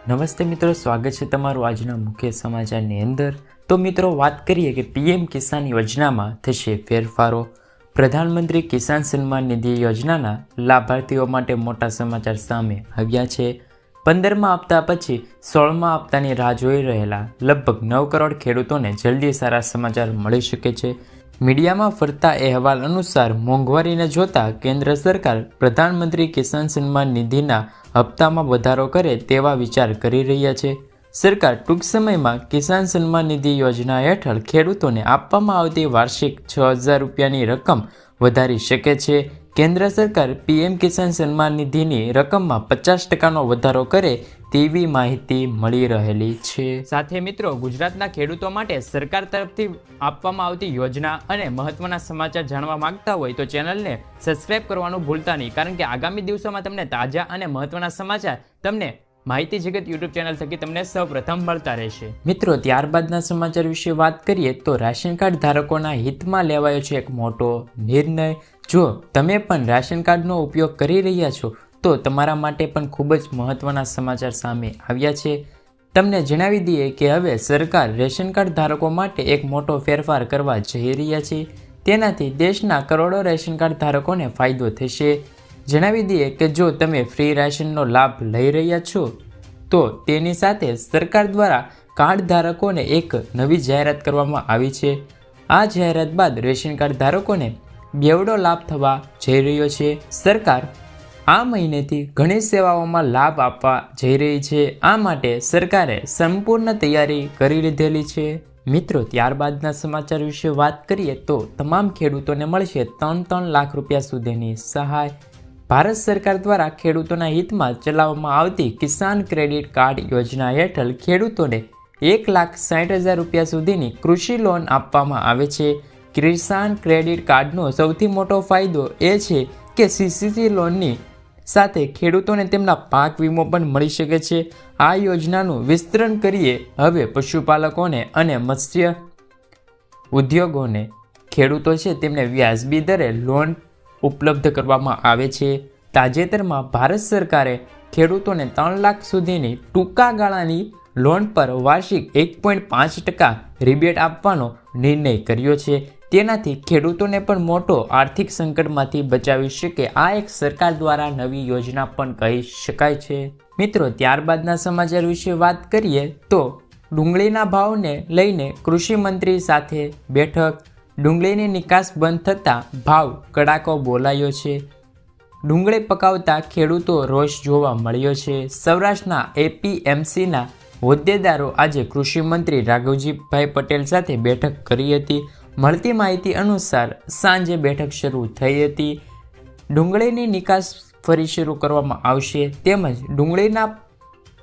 નમસ્તે મિત્રો, સ્વાગત છે તમારું આજના મુખ્ય સમાચારની અંદર। તો મિત્રો વાત કરીએ કે પીએમ કિસાન યોજનામાં થશે ફેરફારો। પ્રધાનમંત્રી કિસાન સન્માન નિધિ યોજનાના લાભાર્થીઓ માટે મોટા સમાચાર સામે આવ્યા છે। 15મા હપ્તા પછી 16મા હપ્તાની રાહ જોઈ રહેલા લગભગ 9 કરોડ ખેડૂતોને જલ્દી સારા સમાચાર મળી શકે છે। મીડિયામાં ફરતા અહેવાલ અનુસાર મોંઘવારીને જોતા કેન્દ્ર સરકાર પ્રધાનમંત્રી કિસાન સન્માન નિધિના હપ્તામાં વધારો કરે તેવા વિચાર કરી રહ્યા છે। સરકાર ટૂંક સમયમાં કિસાન સન્માન નિધિ યોજના હેઠળ ખેડૂતોને આપવામાં આવતી વાર્ષિક 6,000 રૂપિયાની રકમ વધારી શકે છે। કેન્દ્ર સરકાર પીએમ કિસાન સન્માન નિધિની રકમમાં 50%નો વધારો કરે તેવી માહિતી મળી રહેલી છે। સાથે મિત્રો, ગુજરાતના ખેડૂતો માટે સરકાર તરફથી આપવામાં આવતી યોજના અને મહત્વના સમાચાર જાણવા માંગતા હોય તો ચેનલને સબસ્ક્રાઇબ કરવાનું ભૂલતા નહીં, કારણ કે આગામી દિવસોમાં તમને તાજા અને મહત્વના સમાચાર તમને માહિતી જગત યુટ્યુબ ચેનલ થકી તમને સૌપ્રથમ મળતા રહેશે। મિત્રો, ત્યારબાદના સમાચાર વિશે વાત કરીએ તો રાશન કાર્ડ ધારકોના હિતમાં લેવાયો છે એક મોટો નિર્ણય। જો તમે પણ રાશન કાર્ડનો ઉપયોગ કરી રહ્યા છો તો તમારા માટે પણ ખૂબ જ મહત્વના સમાચાર સામે આવ્યા છે। તમને જણાવી દઈએ કે હવે સરકાર રેશન કાર્ડ ધારકો માટે એક મોટો ફેરફાર કરવા જઈ રહ્યા છે। તેનાથી દેશના કરોડો રેશન કાર્ડ ધારકોને ફાયદો થશે। જણાવી દઈએ કે જો તમે ફ્રી રાશનનો લાભ લઈ રહ્યા છો તો તેની સાથે સરકાર દ્વારા કાર્ડ ધારકોને એક નવી જાહેરાત કરવામાં આવી છે। આ જાહેરાત બાદ રેશન કાર્ડ ધારકોને બેવડો લાભ થવા જઈ રહ્યો છે। સરકાર આ મહિનેથી ઘણી સેવાઓમાં લાભ આપવા જઈ રહી છે। આ માટે સરકારે સંપૂર્ણ તૈયારી કરી લીધેલી છે। મિત્રો, ત્યારબાદના સમાચાર વિશે વાત કરીએ તો તમામ ખેડૂતોને મળશે 3 લાખ રૂપિયા સુધીની સહાય। ભારત સરકાર દ્વારા ખેડૂતોના હિતમાં ચલાવવામાં આવતી કિસાન ક્રેડિટ કાર્ડ યોજના હેઠળ ખેડૂતોને 1,60,000 રૂપિયા સુધીની કૃષિ લોન આપવામાં આવે છે। કિસાન ક્રેડિટ કાર્ડનો સૌથી મોટો ફાયદો એ છે કે સીસી લોનની સાથે ખેડૂતોને તેમના પાક વીમો પણ મળી શકે છે। આ યોજનાનું વિસ્તરણ કરીએ હવે પશુપાલકોને અને મત્સ્ય ઉદ્યોગોને ખેડૂતો છે તેમને વ્યાજબી દરે લોન ઉપલબ્ધ કરવામાં આવે છે। તાજેતરમાં ભારત સરકારે ખેડૂતોને 3 લાખ સુધીની ટૂંકા ગાળાની લોન પર વાર્ષિક 1.5% રિબેટ આપવાનો નિર્ણય કર્યો છે। તેનાથી ખેડૂતોને પણ મોટો આર્થિક સંકટમાંથી બચાવી શકે। આ એક સરકાર દ્વારા નવી યોજના પણ કહી શકાય છે। મિત્રો, ત્યારબાદના સમાચાર વિશે વાત કરીએ તો ડુંગળીના ભાવને લઈને કૃષિ મંત્રી સાથે બેઠક। ડુંગળીની નિકાસ બંધ થતાં ભાવ કડાકો બોલાયો છે। ડુંગળી પકાવતા ખેડૂતો રોષ જોવા મળ્યો છે। સૌરાષ્ટ્રના એપીએમસીના હોદ્દેદારો આજે કૃષિ મંત્રી રાઘવજીભાઈ પટેલ સાથે બેઠક કરી હતી। મળતી માહિતી અનુસાર સાંજે બેઠક શરૂ થઈ હતી। ડુંગળીની નિકાસ ફરી શરૂ કરવામાં આવશે તેમજ ડુંગળીના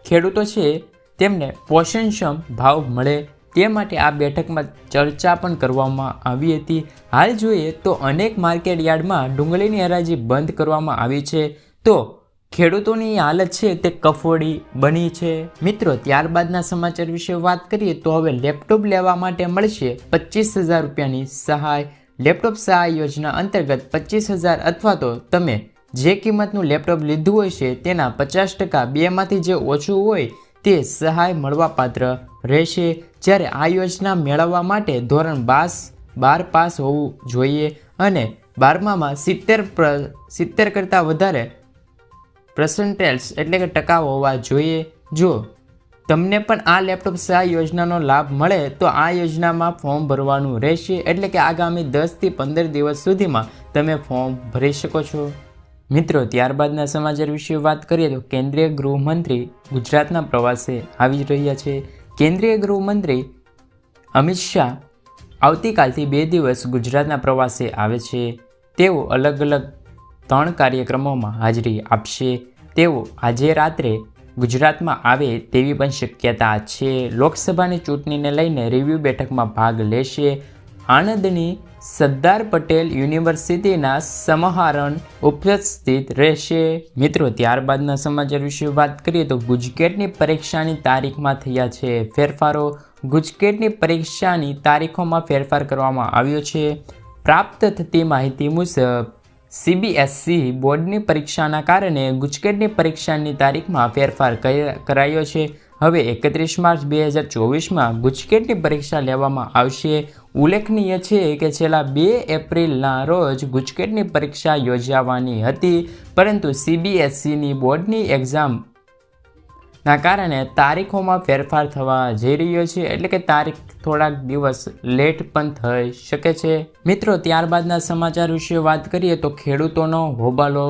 ખેડૂતો છે તેમને પોષણક્ષમ ભાવ મળે તે માટે આ બેઠકમાં ચર્ચા પણ કરવામાં આવી હતી। હાલ જોઈએ તો અનેક માર્કેટ યાર્ડમાં ડુંગળીની હરાજી બંધ કરવામાં આવી છે તો ખેડૂતોની હાલત છે તે કફોડી બની છે। મિત્રો, ત્યારબાદના સમાચાર વિશે વાત કરીએ તો હવે લેપટોપ લેવા માટે મળશે 25,000 રૂપિયાની સહાય। લેપટોપ સહાય યોજના અંતર્ગત 25,000 અથવા તો તમે જે કિંમતનું લેપટોપ લીધું હોય છે તેના 50% બેમાંથી જે ઓછું હોય તે સહાય મળવાપાત્ર રહેશે। જ્યારે આ યોજના મેળવવા માટે ધોરણ 12 પાસ હોવું જોઈએ અને 12મામાં 70 કરતાં વધારે પર્સન્ટેજ એટલે કે ટકા હોવા જોઈએ। જો તમને પણ આ લેપટોપ સહાય યોજનાનો લાભ મળે તો આ યોજનામાં ફોર્મ ભરવાનું રહેશે, એટલે કે આગામી 10 થી 15 દિવસ સુધીમાં તમે ફોર્મ ભરી શકો છો। મિત્રો, ત્યારબાદના સમાચાર વિશે વાત કરીએ તો કેન્દ્રીય ગૃહમંત્રી ગુજરાતના પ્રવાસે આવી રહ્યા છે। કેન્દ્રીય ગૃહમંત્રી અમિત શાહ આવતીકાલથી 2 દિવસ ગુજરાતના પ્રવાસે આવે છે। તેઓ અલગ અલગ 3 કાર્યક્રમોમાં હાજરી આપશે। તેઓ આજે રાત્રે ગુજરાતમાં આવે તેવી પણ શક્યતા છે। લોકસભાની ચૂંટણીને લઈને રિવ્યૂ બેઠકમાં ભાગ લેશે। આણંદની સરદાર પટેલ યુનિવર્સિટીના સમાહરણ ઉપસ્થિત રહેશે। મિત્રો, ત્યારબાદના સમાચાર વિશે વાત કરીએ તો ગુજકેટની પરીક્ષાની તારીખમાં થયા છે ફેરફારો। ગુજકેટની પરીક્ષાની તારીખોમાં ફેરફાર કરવામાં આવ્યો છે। પ્રાપ્ત થતી માહિતી મુજબ CBSE બોર્ડની પરીક્ષાના કારણે ગુજકેટની પરીક્ષાની તારીખમાં ફેરફાર કરાયો છે. હવે 31 માર્ચ 2024માં ગુજકેટની પરીક્ષા લેવામાં આવશે. ઉલ્લેખનીય છે કે છેલ્લા 2 એપ્રિલના રોજ ગુજકેટની પરીક્ષા યોજાવાની હતી, પરંતુ CBSEની બોર્ડની એક્ઝામના કારણે તારીખોમાં ફેરફાર થવા જઈ રહ્યો છે, એટલે કે તારીખ થોડાક દિવસ લેટ પણ થઈ શકે છે. મિત્રો, ત્યારબાદના સમાચાર વિશે વાત કરીએ તો ખેડૂતોનો હોબાળો.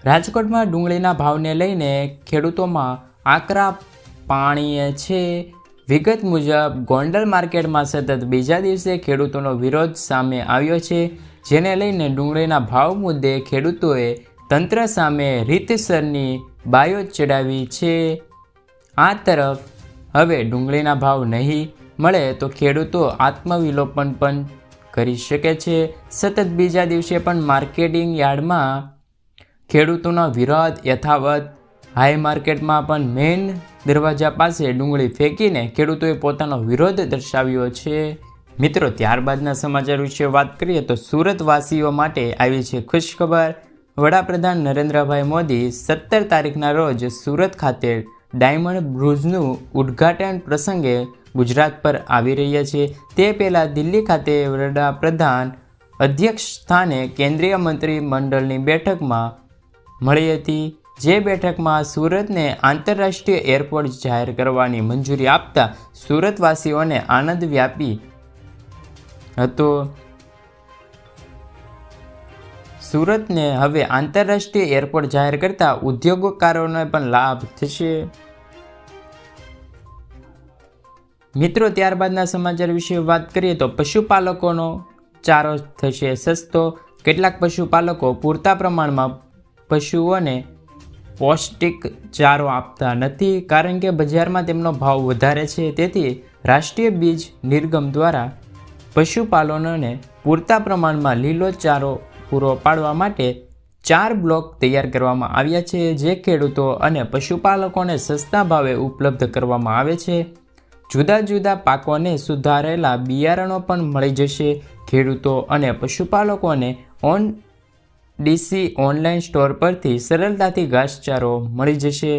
રાજકોટમાં ડુંગળીના ભાવને લઈને ખેડૂતોમાં આકરા પાણીએ છે. વિગત મુજબ ગોંડલ માર્કેટમાં સતત બીજા દિવસે ખેડૂતોનો વિરોધ સામે આવ્યો છે, જેને લઈને ડુંગળીના ભાવ મુદ્દે ખેડૂતોએ તંત્ર સામે રીતસરની બાયો ચડાવી છે. આ તરફ હવે ડુંગળીના ભાવ નહીં મળે તો ખેડૂતો આત્મવિલોપન પણ કરી શકે છે. સતત બીજા દિવસે પણ માર્કેટિંગ યાર્ડમાં ખેડૂતોનો વિરોધ યથાવત. હાઈ માર્કેટમાં પણ મેઇન દરવાજા પાસે ડુંગળી ફેંકીને ખેડૂતોએ પોતાનો વિરોધ દર્શાવ્યો છે. મિત્રો, ત્યારબાદના સમાચાર વિશે વાત કરીએ તો સુરતવાસીઓ માટે આવી છે ખુશખબર. વડાપ્રધાન નરેન્દ્રભાઈ મોદી 17 તારીખના રોજ સુરત ખાતે ડાયમંડ બ્રુજનું ઉદ્ઘાટન પ્રસંગે ગુજરાત પર આવી રહ્યા છે. તે પહેલાં દિલ્હી ખાતે વડાપ્રધાન અધ્યક્ષ સ્થાને કેન્દ્રીય મંત્રી મંડળની બેઠકમાં મળી હતી, જે બેઠકમાં સુરતને આંતરરાષ્ટ્રીય એરપોર્ટ જાહેર કરવાની મંજૂરી આપતા સુરતવાસીઓને આનંદ વ્યાપી હતો. સુરતને હવે આંતરરાષ્ટ્રીય એરપોર્ટ જાહેર કરતા ઉદ્યોગકારોને પણ લાભ થશે. મિત્રો, ત્યારબાદના સમાચાર વિશે વાત કરીએ તો પશુપાલકોનો ચારો થશે સસ્તો. કેટલાક પશુપાલકો પૂરતા પ્રમાણમાં પશુઓને પૌષ્ટિક ચારો આપતા નથી, કારણ કે બજારમાં તેમનો ભાવ વધારે છે. તેથી રાષ્ટ્રીય બીજ નિગમ દ્વારા પશુપાલકોને પૂરતા પ્રમાણમાં લીલો ચારો પૂરો પાડવા માટે 4 બ્લોક તૈયાર કરવામાં આવ્યા છે, જે ખેડૂતો અને પશુપાલકોને સસ્તા ભાવે ઉપલબ્ધ કરવામાં આવે છે. જુદા જુદા પાકોને સુધારેલા બિયારણો પણ મળી જશે. ખેડૂતો અને પશુપાલકોને DC ઓનલાઈન સ્ટોર પરથી સરળતાથી ઘાસચારો મળી જશે.